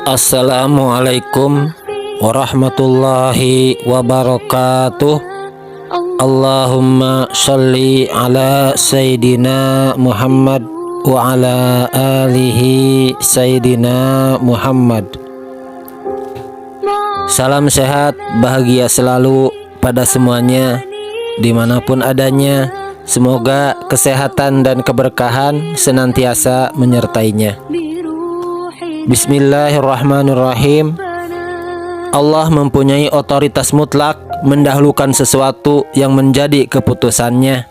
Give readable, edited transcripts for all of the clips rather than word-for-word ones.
Assalamualaikum warahmatullahi wabarakatuh. Allahumma sholli ala Sayyidina Muhammad wa ala alihi Sayyidina Muhammad. Salam sehat, bahagia selalu pada semuanya, dimanapun adanya. Semoga kesehatan dan keberkahan senantiasa menyertainya. Bismillahirrahmanirrahim. Allah mempunyai otoritas mutlak mendahulukan sesuatu yang menjadi keputusannya.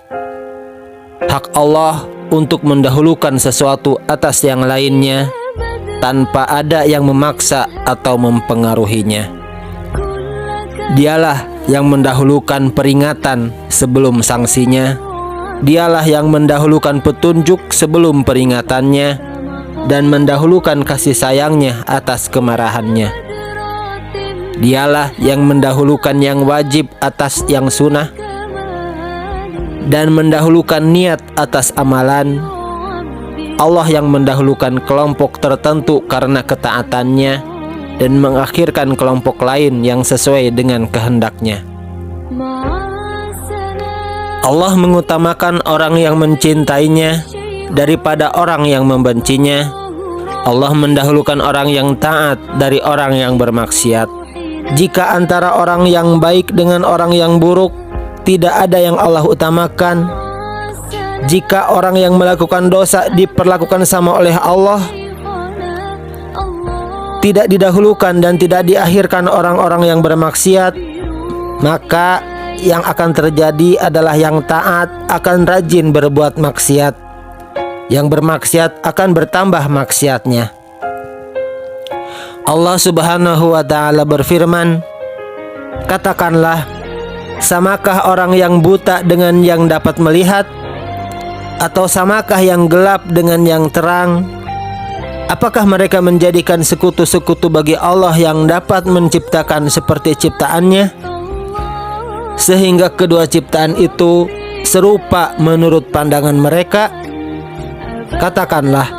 Hak Allah untuk mendahulukan sesuatu atas yang lainnya tanpa ada yang memaksa atau mempengaruhinya. Dialah yang mendahulukan peringatan sebelum sanksinya. Dialah yang mendahulukan petunjuk sebelum peringatannya, dan mendahulukan kasih sayangnya atas kemarahannya. Dialah yang mendahulukan yang wajib atas yang sunnah, dan mendahulukan niat atas amalan. Allah yang mendahulukan kelompok tertentu karena ketaatannya, dan mengakhirkan kelompok lain yang sesuai dengan kehendaknya. Allah mengutamakan orang yang mencintainya daripada orang yang membencinya. Allah mendahulukan orang yang taat dari orang yang bermaksiat. Jika antara orang yang baik dengan orang yang buruk, tidak ada yang Allah utamakan. Jika orang yang melakukan dosa diperlakukan sama oleh Allah, tidak didahulukan dan tidak diakhirkan orang-orang yang bermaksiat, maka yang akan terjadi adalah yang taat akan rajin berbuat maksiat, yang bermaksiat akan bertambah maksiatnya. Allah Subhanahu wa ta'ala berfirman, katakanlah, samakah orang yang buta dengan yang dapat melihat? Atau samakah yang gelap dengan yang terang? Apakah mereka menjadikan sekutu-sekutu bagi Allah yang dapat menciptakan seperti ciptaannya, sehingga kedua ciptaan itu serupa menurut pandangan mereka? Katakanlah,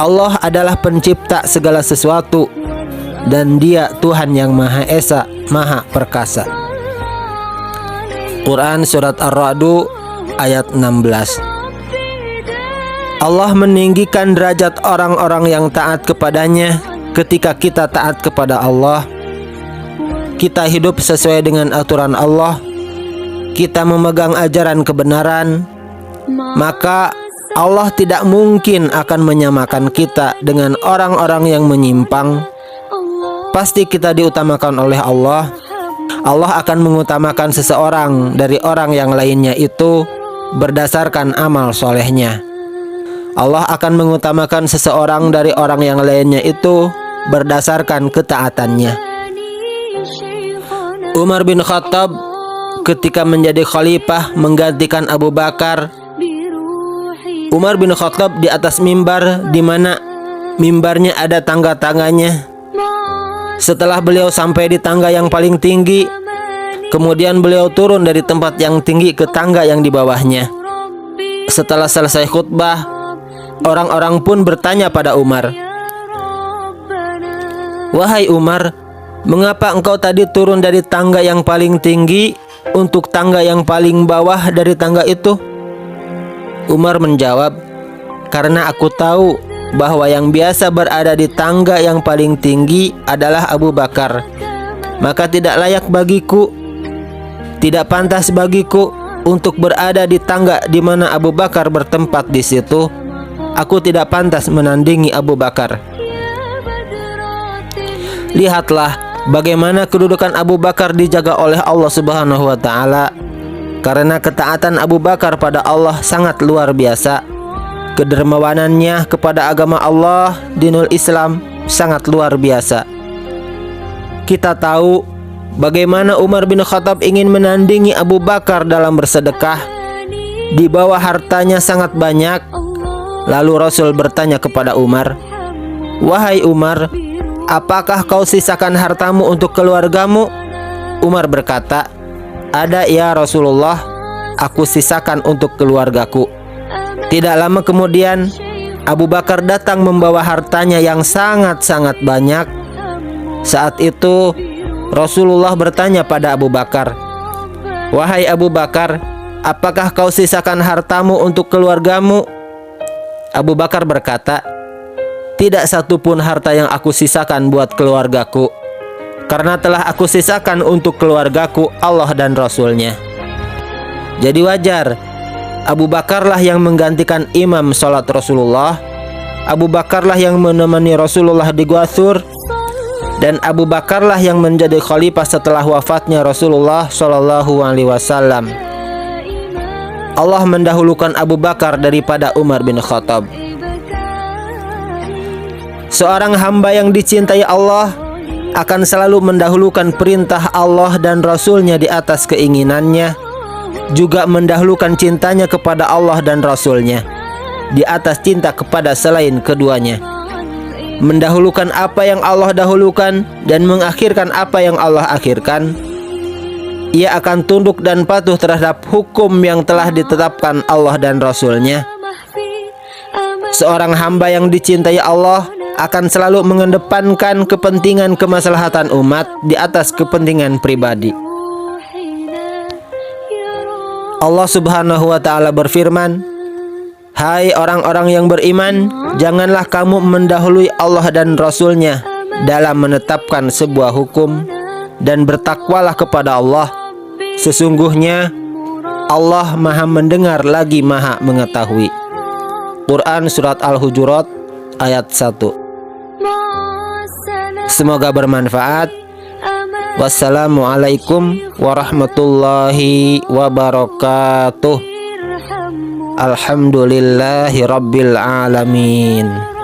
Allah adalah pencipta segala sesuatu, dan Dia Tuhan yang Maha Esa, Maha Perkasa. Quran Surat Ar-Ra'd ayat 16. Allah meninggikan derajat orang-orang yang taat kepadanya. Ketika kita taat kepada Allah, kita hidup sesuai dengan aturan Allah, kita memegang ajaran kebenaran, maka Allah tidak mungkin akan menyamakan kita dengan orang-orang yang menyimpang. Pasti kita diutamakan oleh Allah. Allah akan mengutamakan seseorang dari orang yang lainnya itu berdasarkan amal solehnya. Allah akan mengutamakan seseorang dari orang yang lainnya itu berdasarkan ketaatannya. Umar bin Khattab ketika menjadi khalifah menggantikan Abu Bakar. Umar bin Khattab di atas mimbar, di mana mimbarnya ada tangga-tangganya. Setelah beliau sampai di tangga yang paling tinggi, kemudian beliau turun dari tempat yang tinggi ke tangga yang di bawahnya. Setelah selesai khutbah, orang-orang pun bertanya pada Umar, "Wahai Umar, mengapa engkau tadi turun dari tangga yang paling tinggi untuk tangga yang paling bawah dari tangga itu?" Umar menjawab, "Karena aku tahu bahwa yang biasa berada di tangga yang paling tinggi adalah Abu Bakar. Maka tidak layak bagiku, tidak pantas bagiku untuk berada di tangga di mana Abu Bakar bertempat di situ. Aku tidak pantas menandingi Abu Bakar." Lihatlah bagaimana kedudukan Abu Bakar dijaga oleh Allah Subhanahu wa ta'ala. Karena ketaatan Abu Bakar pada Allah sangat luar biasa. Kedermawanannya kepada agama Allah, dinul Islam, sangat luar biasa. Kita tahu bagaimana Umar bin Khattab ingin menandingi Abu Bakar dalam bersedekah. Di bawah hartanya sangat banyak. Lalu Rasul bertanya kepada Umar, "Wahai Umar, apakah kau sisakan hartamu untuk keluargamu?" Umar berkata, "Ada ya Rasulullah, aku sisakan untuk keluargaku." Tidak lama kemudian Abu Bakar datang membawa hartanya yang sangat-sangat banyak. Saat itu Rasulullah bertanya pada Abu Bakar, "Wahai Abu Bakar, apakah kau sisakan hartamu untuk keluargamu?" Abu Bakar berkata, "Tidak satupun harta yang aku sisakan buat keluargaku, karena telah aku sisakan untuk keluargaku Allah dan Rasulnya." Jadi wajar Abu Bakarlah yang menggantikan imam sholat Rasulullah. Abu Bakarlah yang menemani Rasulullah di Gua Tsur, dan Abu Bakarlah yang menjadi khalifah setelah wafatnya Rasulullah Shallallahu Alaihi Wasallam. Allah mendahulukan Abu Bakar daripada Umar bin Khattab. Seorang hamba yang dicintai Allah akan selalu mendahulukan perintah Allah dan Rasulnya di atas keinginannya, juga mendahulukan cintanya kepada Allah dan Rasulnya di atas cinta kepada selain keduanya, mendahulukan apa yang Allah dahulukan dan mengakhirkan apa yang Allah akhirkan. Ia akan tunduk dan patuh terhadap hukum yang telah ditetapkan Allah dan Rasulnya. Seorang hamba yang dicintai Allah akan selalu mengedepankan kepentingan kemaslahatan umat di atas kepentingan pribadi. Allah Subhanahu wa ta'ala berfirman, "Hai orang-orang yang beriman, janganlah kamu mendahului Allah dan Rasulnya dalam menetapkan sebuah hukum, dan bertakwalah kepada Allah. Sesungguhnya Allah Maha mendengar lagi Maha mengetahui." Quran Surat Al-Hujurat ayat 1. Semoga bermanfaat. Wassalamualaikum warahmatullahi wabarakatuh. Alhamdulillahi rabbil alamin.